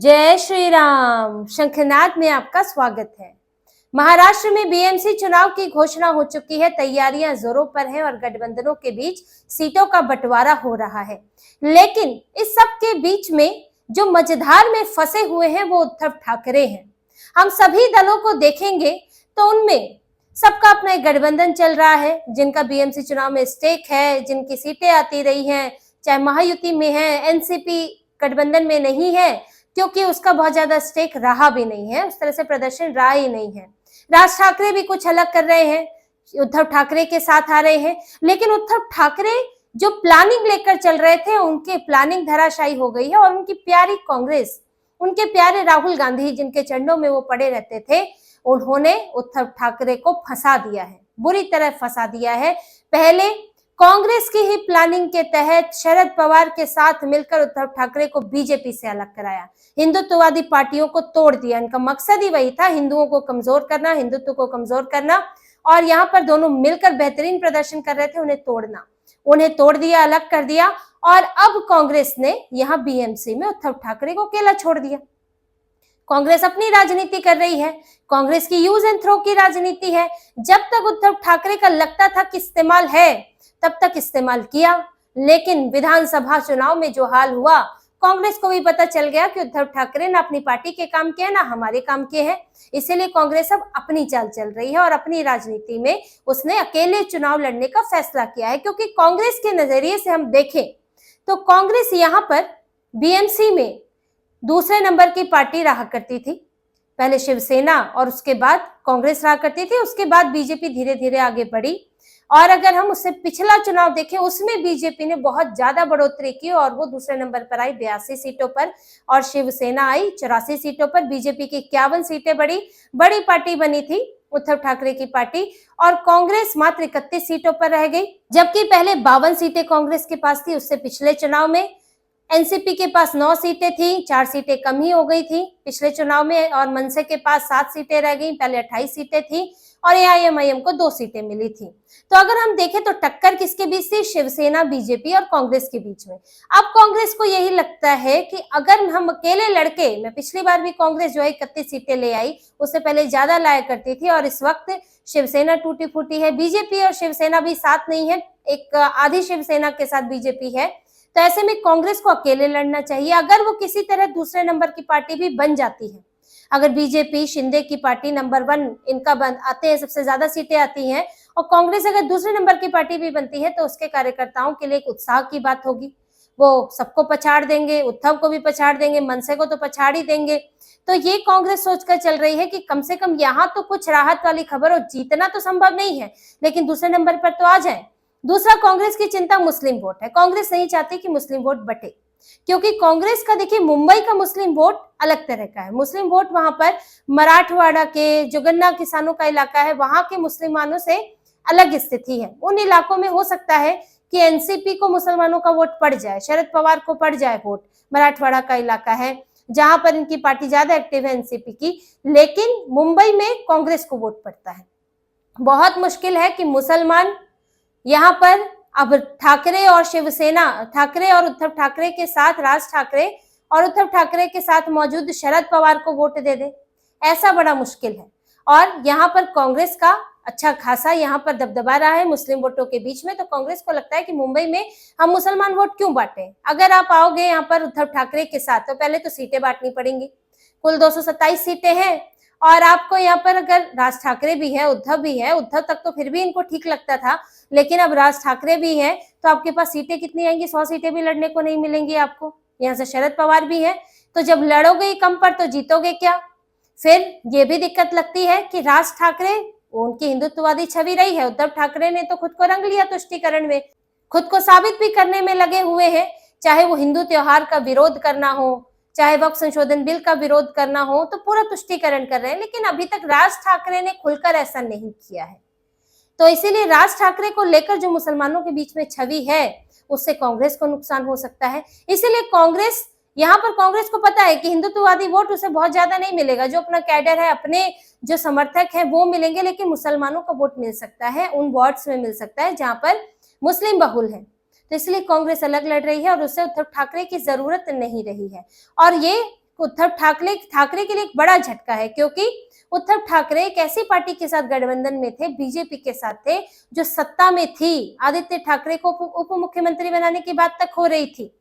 जय श्री राम। शंखनाद में आपका स्वागत है। महाराष्ट्र में बीएमसी चुनाव की घोषणा हो चुकी है। तैयारियां जोरों पर हैं और गठबंधनों के बीच सीटों का बंटवारा हो रहा है। लेकिन इस सब के बीच में जो मझधार में फंसे हुए हैं वो उद्धव ठाकरे हैं। हम सभी दलों को देखेंगे तो उनमें सबका अपना एक गठबंधन चल रहा है, जिनका बीएमसी चुनाव में स्टेक है, जिनकी सीटें आती रही हैं, चाहे महायुति में है, एनसीपी गठबंधन में नहीं है क्योंकि उसका बहुत ज्यादा स्टेक रहा भी नहीं है, उस तरह से प्रदर्शन रहा ही नहीं है। राज ठाकरे भी कुछ अलग कर रहे हैं, उद्धव ठाकरे के साथ आ रहे हैं, लेकिन उद्धव ठाकरे जो प्लानिंग लेकर चल रहे थे उनके प्लानिंग धराशायी हो गई है और उनकी प्यारी कांग्रेस, उनके प्यारे राहुल गांधी जिनके चरणों में वो पड़े रहते थे, उन्होंने उद्धव ठाकरे को फंसा दिया है, बुरी तरह फंसा दिया है। पहले कांग्रेस की ही प्लानिंग के तहत शरद पवार के साथ मिलकर उद्धव ठाकरे को बीजेपी से अलग कराया, हिंदुत्ववादी पार्टियों को तोड़ दिया। इनका मकसद ही वही था, हिंदुओं को कमजोर करना, हिंदुत्व को कमजोर करना, और यहाँ पर दोनों मिलकर बेहतरीन प्रदर्शन कर रहे थे, उन्हें तोड़ना। उन्हें तोड़ दिया, अलग कर दिया, और अब कांग्रेस ने यहाँ बीएमसी में उद्धव ठाकरे को अकेला छोड़ दिया। कांग्रेस अपनी राजनीति कर रही है, कांग्रेस की यूज एंड थ्रो की राजनीति है। जब तक उद्धव ठाकरे का लगता था कि इस्तेमाल है तब तक इस्तेमाल किया, लेकिन विधानसभा चुनाव में जो हाल हुआ, कांग्रेस को भी पता चल गया कि उद्धव ठाकरे ना अपनी पार्टी के काम किए ना हमारे काम किए हैं। इसीलिए कांग्रेस अब अपनी चाल चल रही है और अपनी राजनीति में उसने अकेले चुनाव लड़ने का फैसला किया है। क्योंकि कांग्रेस के नजरिए से हम देखें तो कांग्रेस यहाँ पर बीएमसी में दूसरे नंबर की पार्टी रहा करती थी। पहले शिवसेना और उसके बाद कांग्रेस रहा करती थी, उसके बाद बीजेपी धीरे धीरे आगे बढ़ी। और अगर हम उससे पिछला चुनाव देखें, उसमें बीजेपी ने बहुत ज्यादा बढ़ोतरी की और वो दूसरे नंबर पर आई 82 सीटों पर, और शिवसेना आई 84 सीटों पर। बीजेपी की 51 सीटें बड़ी पार्टी बनी थी उद्धव ठाकरे की पार्टी, और कांग्रेस मात्र 31 सीटों पर रह गई, जबकि पहले 52 सीटें कांग्रेस के पास थी। उससे पिछले चुनाव में एनसीपी के पास 9 सीटें थी, 4 सीटें कम ही हो गई थी पिछले चुनाव में, और मनसे के पास 7 सीटें रह गई, पहले 28 सीटें थी, और एआईएमआईएम को 2 सीटें मिली थी। तो अगर हम देखें तो टक्कर किसके बीच थी? शिवसेना, बीजेपी और कांग्रेस के बीच में। अब कांग्रेस को यही लगता है कि अगर हम अकेले लड़के, मैं पिछली बार भी कांग्रेस जो है 31 सीटें ले आई, उससे पहले ज्यादा लाया करती थी, और इस वक्त शिवसेना टूटी फूटी है, बीजेपी और शिवसेना भी साथ नहीं है, एक आधी शिवसेना के साथ बीजेपी है। तो ऐसे में कांग्रेस को अकेले लड़ना चाहिए। अगर वो किसी तरह दूसरे नंबर की पार्टी भी बन जाती है, अगर बीजेपी, शिंदे की पार्टी नंबर 1 इनका बन आते हैं, सबसे ज्यादा सीटें आती हैं, और कांग्रेस अगर दूसरे नंबर की पार्टी भी बनती है, तो उसके कार्यकर्ताओं के लिए एक उत्साह की बात होगी। वो सबको पछाड़ देंगे, उद्धव को भी पछाड़ देंगे, मनसे को तो पछाड़ ही देंगे। तो ये कांग्रेस सोचकर चल रही है कि कम से कम यहाँ तो कुछ राहत वाली खबर हो। जीतना तो संभव नहीं है, लेकिन दूसरे नंबर पर तो आ जाए। दूसरा, कांग्रेस की चिंता मुस्लिम वोट है। कांग्रेस नहीं चाहती कि मुस्लिम वोट बटे, क्योंकि कांग्रेस का देखिए मुंबई का मुस्लिम वोट अलग तरह का है। मुस्लिम वोट वहां पर मराठवाड़ा के जो गन्ना किसानों का इलाका है, वहां के मुसलमानों से अलग स्थिति है। उन इलाकों में हो सकता है कि एनसीपी को मुसलमानों का वोट पड़ जाए, शरद पवार को पड़ जाए वोट। मराठवाड़ा का इलाका है जहां पर इनकी पार्टी ज्यादा एक्टिव है एनसीपी की, लेकिन मुंबई में कांग्रेस को वोट पड़ता है। बहुत मुश्किल है कि मुसलमान यहाँ पर अब ठाकरे और शिवसेना, ठाकरे और उद्धव ठाकरे के साथ राज ठाकरे और उद्धव ठाकरे के साथ मौजूद शरद पवार को वोट दे दे, ऐसा बड़ा मुश्किल है। और यहाँ पर कांग्रेस का अच्छा खासा यहाँ पर दबदबा रहा है मुस्लिम वोटों के बीच में। तो कांग्रेस को लगता है कि मुंबई में हम मुसलमान वोट क्यों बांटे? अगर आप आओगे यहाँ पर उद्धव ठाकरे के साथ, तो पहले तो सीटें बांटनी पड़ेंगी। कुल 227 सीटें हैं, और आपको यहाँ पर अगर राज ठाकरे भी है, उद्धव भी है, उद्धव तक तो फिर भी इनको ठीक लगता था, लेकिन अब राज ठाकरे भी है, तो आपके पास सीटें कितनी आएंगी? 100 सीटें भी लड़ने को नहीं मिलेंगी आपको। यहाँ से शरद पवार भी है, तो जब लड़ोगे ही कम पर तो जीतोगे क्या? फिर ये भी दिक्कत लगती है कि राज ठाकरे, उनकी हिंदुत्ववादी छवि रही है, उद्धव ठाकरे ने तो खुद को रंग लिया तुष्टीकरण में, खुद को साबित भी करने में लगे हुए हैं। चाहे वो हिंदू त्योहार का विरोध करना हो, चाहे वक्फ संशोधन बिल का विरोध करना हो, तो पूरा तुष्टीकरण कर रहे हैं। लेकिन अभी तक राज ठाकरे ने खुलकर ऐसा नहीं किया है। तो इसीलिए राज ठाकरे को लेकर जो मुसलमानों के बीच में छवि है, उससे कांग्रेस को नुकसान हो सकता है। इसीलिए कांग्रेस, यहाँ पर कांग्रेस को पता है कि हिंदुत्ववादी वोट उसे बहुत ज्यादा नहीं मिलेगा, जो अपना कैडर है, अपने जो समर्थक है वो मिलेंगे, लेकिन मुसलमानों का वोट मिल सकता है, उन वार्ड्स में मिल सकता है जहां पर मुस्लिम बहुल है। तो इसलिए कांग्रेस अलग लड़ रही है और उससे उद्धव ठाकरे की जरूरत नहीं रही है। और ये उद्धव ठाकरे के लिए एक बड़ा झटका है, क्योंकि उद्धव ठाकरे एक ऐसी पार्टी के साथ गठबंधन में थे, बीजेपी के साथ थे, जो सत्ता में थी। आदित्य ठाकरे को उप मुख्यमंत्री बनाने की बात तक हो रही थी।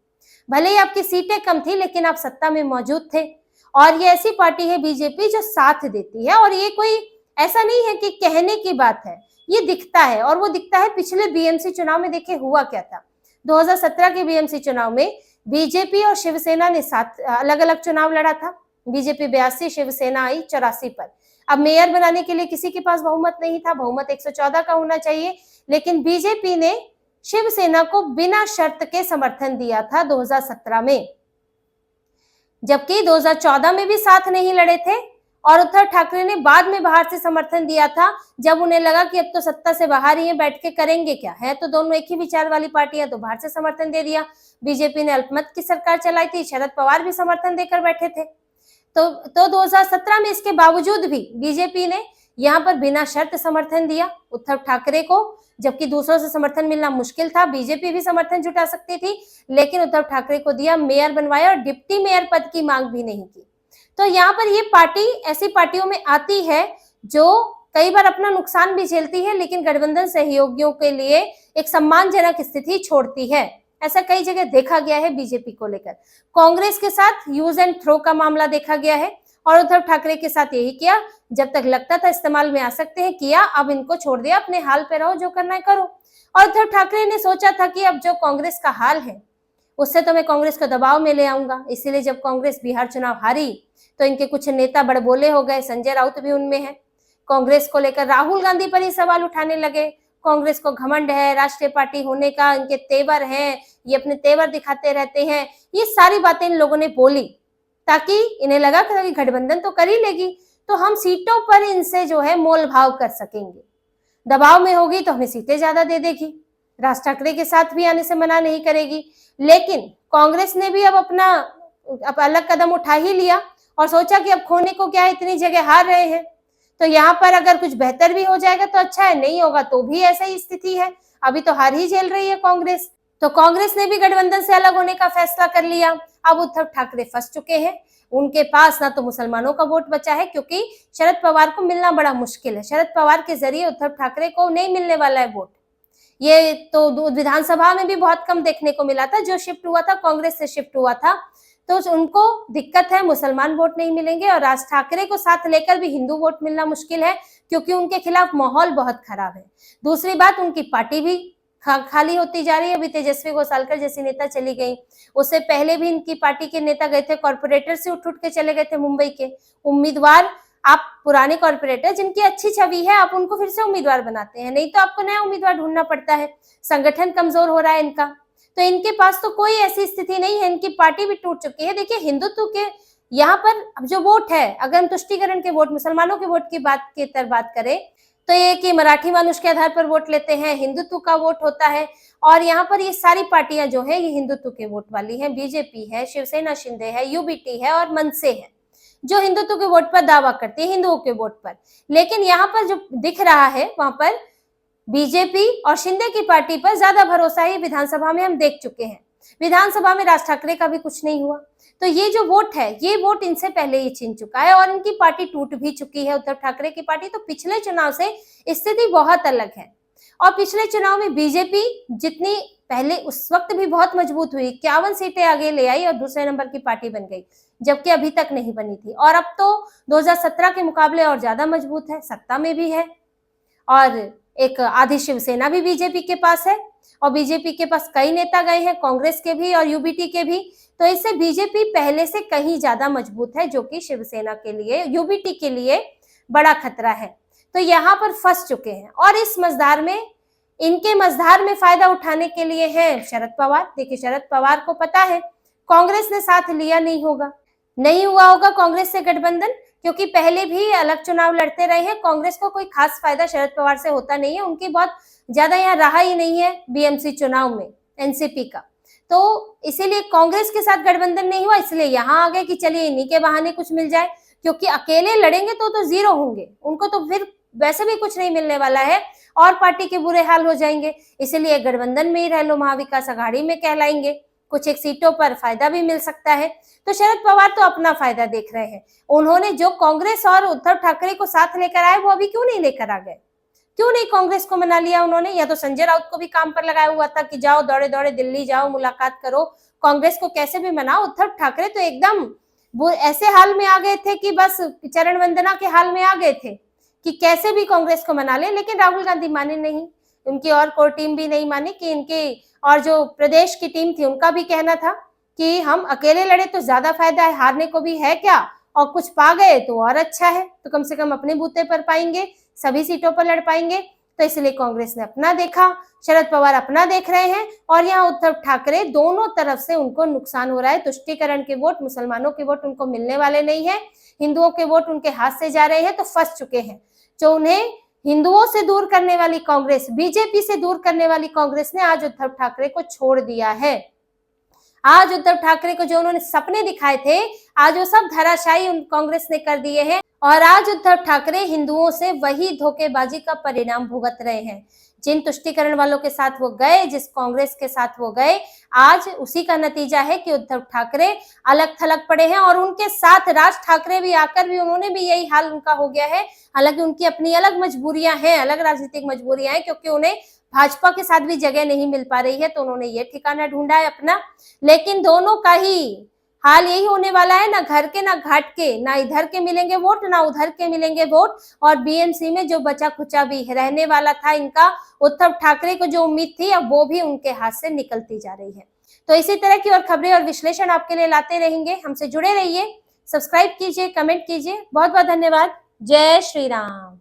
भले ही आपकी सीटें कम थी, लेकिन आप सत्ता में मौजूद थे। और ये ऐसी पार्टी है बीजेपी जो साथ देती है, और ये कोई ऐसा नहीं है कि कहने की बात है, ये दिखता है। और वो दिखता है पिछले बीएमसी चुनाव में। देखिए हुआ क्या था। 2017 के बीएमसी चुनाव में बीजेपी और शिवसेना ने साथ अलग अलग चुनाव लड़ा था। बीजेपी 82, शिवसेना आई 84 पर। अब मेयर बनाने के लिए किसी के पास बहुमत नहीं था, बहुमत 114 का होना चाहिए, लेकिन बीजेपी ने शिवसेना को बिना शर्त के समर्थन दिया था 2017 में, जबकि 2014 में भी साथ नहीं लड़े थे। और उद्धव ठाकरे ने बाद में बाहर से समर्थन दिया था, जब उन्हें लगा कि अब तो सत्ता से बाहर ही है, बैठ के करेंगे क्या, है तो दोनों एक ही विचार वाली पार्टियां, तो बाहर से समर्थन दे दिया। बीजेपी ने अल्पमत की सरकार चलाई थी, शरद पवार भी समर्थन देकर बैठे थे। तो 2017 में इसके बावजूद भी बीजेपी ने यहाँ पर बिना शर्त समर्थन दिया उद्धव ठाकरे को, जबकि दूसरों से समर्थन मिलना मुश्किल था। बीजेपी भी समर्थन जुटा सकती थी, लेकिन उद्धव ठाकरे को दिया, मेयर बनवाया और डिप्टी मेयर पद की मांग भी नहीं की। तो यहाँ पर ये पार्टी ऐसी पार्टियों में आती है जो कई बार अपना नुकसान भी झेलती है, लेकिन गठबंधन सहयोगियों के लिए एक सम्मानजनक स्थिति छोड़ती है। ऐसा कई जगह देखा गया है बीजेपी को लेकर। कांग्रेस के साथ यूज एंड थ्रो का मामला देखा गया है, और उद्धव ठाकरे के साथ यही किया। जब तक लगता था इस्तेमाल में आ सकते हैं, किया, अब इनको छोड़ दिया, अपने हाल पे रहो, जो करना है करो। और उद्धव ठाकरे ने सोचा था कि अब जो कांग्रेस का हाल है उससे तो मैं कांग्रेस को दबाव में ले आऊंगा। इसीलिए जब कांग्रेस बिहार चुनाव हारी तो इनके कुछ नेता बड़बोले हो गए, संजय राउत भी उनमें है। कांग्रेस को लेकर राहुल गांधी पर ही सवाल उठाने लगे। कांग्रेस को घमंड है राष्ट्रीय पार्टी होने का, इनके तेवर हैं, ये अपने तेवर दिखाते रहते हैं। ये सारी बातें इन लोगों ने बोली, ताकि इन्हें लगा कि गठबंधन तो कर ही लेगी, तो हम सीटों पर इनसे जो है मोल भाव कर सकेंगे। दबाव में होगी तो हमें सीटें ज्यादा दे देगी, राज ठाकरे के साथ भी आने से मना नहीं करेगी। लेकिन कांग्रेस ने भी अब अपना अलग कदम उठा ही लिया और सोचा कि अब खोने को क्या है, इतनी जगह हार रहे हैं, तो यहाँ पर अगर कुछ बेहतर भी हो जाएगा तो अच्छा है, नहीं होगा तो भी ऐसा ही स्थिति है। अभी तो हार ही झेल रही है कांग्रेस। तो कांग्रेस ने भी गठबंधन से अलग होने का फैसला कर लिया। अब उद्धव ठाकरे फंस चुके हैं। उनके पास ना तो मुसलमानों का वोट बचा है, क्योंकि शरद पवार को मिलना बड़ा मुश्किल है। शरद पवार के जरिए उद्धव ठाकरे को नहीं मिलने वाला है वोट। ये तो विधानसभा में भी बहुत कम देखने को मिला था। जो शिफ्ट हुआ था कांग्रेस से शिफ्ट हुआ था, तो उनको दिक्कत है, मुसलमान वोट नहीं मिलेंगे। और राज ठाकरे को साथ लेकर भी हिंदू वोट मिलना मुश्किल है, क्योंकि उनके खिलाफ माहौल बहुत खराब है। दूसरी बात, उनकी पार्टी भी खाली होती जा रही है। अभी तेजस्वी गोसालकर जैसी नेता चली गई, उससे पहले भी इनकी पार्टी के नेता गए थे, कॉर्पोरेटर से उठ के चले गए थे मुंबई के उम्मीदवार। आप पुराने कॉर्पोरेटर जिनकी अच्छी छवि है, आप उनको फिर से उम्मीदवार बनाते हैं, नहीं तो आपको नया उम्मीदवार ढूंढना पड़ता है। संगठन कमजोर हो रहा है इनका, तो इनके पास तो कोई ऐसी स्थिति नहीं है। इनकी पार्टी भी टूट चुकी है। देखिए हिंदुत्व के यहाँ पर अब जो वोट है, अगर हम तुष्टीकरण के वोट, मुसलमानों के वोट की बात करें, तो ये कि मराठी मानुष के आधार पर वोट लेते हैं, हिंदुत्व का वोट होता है। और यहाँ पर ये सारी पार्टियां जो है ये हिंदुत्व के वोट वाली हैं। बीजेपी है, शिवसेना शिंदे है, यूबीटी है और मनसे है, जो हिंदुत्व के वोट पर दावा करती है, हिंदुओं के वोट पर। लेकिन यहाँ पर जो दिख रहा है, वहां पर बीजेपी और शिंदे की पार्टी पर ज्यादा भरोसा है। विधानसभा में हम देख चुके हैं, विधानसभा में राज ठाकरे का भी कुछ नहीं हुआ। तो ये जो वोट है, ये वोट इनसे पहले ही छीन चुका है और इनकी पार्टी टूट भी चुकी है, उद्धव ठाकरे की पार्टी। तो पिछले चुनाव से स्थिति बहुत अलग है। और पिछले चुनाव में बीजेपी जितनी पहले उस वक्त भी बहुत मजबूत हुई, 51 सीटें आगे ले आई और दूसरे नंबर की पार्टी बन गई, जबकि अभी तक नहीं बनी थी। और अब तो 2017 के मुकाबले और ज्यादा मजबूत है, सत्ता में भी है। और एक आधी शिवसेना भी बीजेपी के पास है, और बीजेपी के पास कई नेता गए हैं, कांग्रेस के भी और यूबीटी के भी। तो इससे बीजेपी पहले से कहीं ज्यादा मजबूत है, जो कि शिवसेना के लिए, यूबीटी के लिए बड़ा खतरा है। तो यहाँ पर फंस चुके हैं। और इस मझधार में, इनके मझधार में फायदा उठाने के लिए है शरद पवार। देखिए शरद पवार को पता है कांग्रेस ने साथ लिया नहीं होगा, नहीं हुआ होगा कांग्रेस से गठबंधन, क्योंकि पहले भी अलग चुनाव लड़ते रहे हैं। कांग्रेस को कोई खास फायदा शरद पवार से होता नहीं है, उनकी बहुत ज्यादा यहाँ रहा ही नहीं है बीएमसी चुनाव में एनसीपी का। तो इसीलिए कांग्रेस के साथ गठबंधन नहीं हुआ, इसलिए यहाँ आ गए कि चलिए इन्हीं के बहाने कुछ मिल जाए, क्योंकि अकेले लड़ेंगे तो जीरो होंगे, उनको तो फिर वैसे भी कुछ नहीं मिलने वाला है और पार्टी के बुरे हाल हो जाएंगे। इसीलिए गठबंधन में ही रह लो, महाविकास आघाड़ी में कहलाएंगे, कुछ एक सीटों पर फायदा भी मिल सकता है। तो शरद पवार तो अपना फायदा देख रहे हैं। उन्होंने जो कांग्रेस और उद्धव ठाकरे को साथ लेकर आए वो अभी क्यों नहीं लेकर आ गए? क्यों नहीं कांग्रेस को मना लिया उन्होंने? या तो संजय राउत को भी काम पर लगाया हुआ था कि जाओ दौड़े दौड़े दिल्ली जाओ, मुलाकात करो, कांग्रेस को कैसे भी मनाओ। उद्धव ठाकरे तो एकदम वो ऐसे हाल में आ गए थे कि बस चरण वंदना के हाल में आ गए थे कि कैसे भी कांग्रेस को मना ले। लेकिन राहुल गांधी माने नहीं, उनकी और कोर टीम भी नहीं मानी कि इनके और जो प्रदेश की टीम थी उनका भी कहना था कि हम अकेले लड़े तो ज्यादा फायदा है, हारने को भी है क्या, और कुछ पा गए तो और अच्छा है, तो कम से कम अपने बूते पर पाएंगे, सभी सीटों पर लड़ पाएंगे। तो इसलिए कांग्रेस ने अपना देखा, शरद पवार अपना देख रहे हैं, और यहाँ उद्धव ठाकरे दोनों तरफ से उनको नुकसान हो रहा है। तुष्टीकरण के वोट, मुसलमानों के वोट उनको मिलने वाले नहीं है, हिंदुओं के वोट उनके हाथ से जा रहे हैं, तो फंस चुके हैं। जो उन्हें हिंदुओं से दूर करने वाली कांग्रेस, बीजेपी से दूर करने वाली कांग्रेस ने आज उद्धव ठाकरे को छोड़ दिया है। आज उद्धव ठाकरे को जो उन्होंने सपने दिखाए थे, आज वो सब धराशायी कांग्रेस ने कर दिए हैं, और आज उद्धव ठाकरे हिंदुओं से वही धोखेबाजी का परिणाम भुगत रहे हैं। जिन तुष्टीकरण वालों के साथ वो गए, जिस कांग्रेस के साथ वो गए, आज उसी का नतीजा है कि उद्धव ठाकरे अलग थलग पड़े हैं। और उनके साथ राज ठाकरे भी आकर भी उन्होंने भी यही हाल उनका हो गया है। हालांकि उनकी अपनी अलग मजबूरियां हैं, अलग राजनीतिक मजबूरियां हैं, क्योंकि उन्हें भाजपा के साथ भी जगह नहीं मिल पा रही है, तो उन्होंने ये ठिकाना ढूंढा है अपना। लेकिन दोनों का ही हाल यही होने वाला है, ना घर के ना घाट के, ना इधर के मिलेंगे वोट ना उधर के मिलेंगे वोट। और बीएमसी में जो बचा खुचा भी रहने वाला था इनका, उद्धव ठाकरे को जो उम्मीद थी, अब वो भी उनके हाथ से निकलती जा रही है। तो इसी तरह की और खबरें और विश्लेषण आपके लिए लाते रहेंगे। हमसे जुड़े रहिए, सब्सक्राइब कीजिए, कमेंट कीजिए। बहुत बहुत धन्यवाद। जय श्री राम।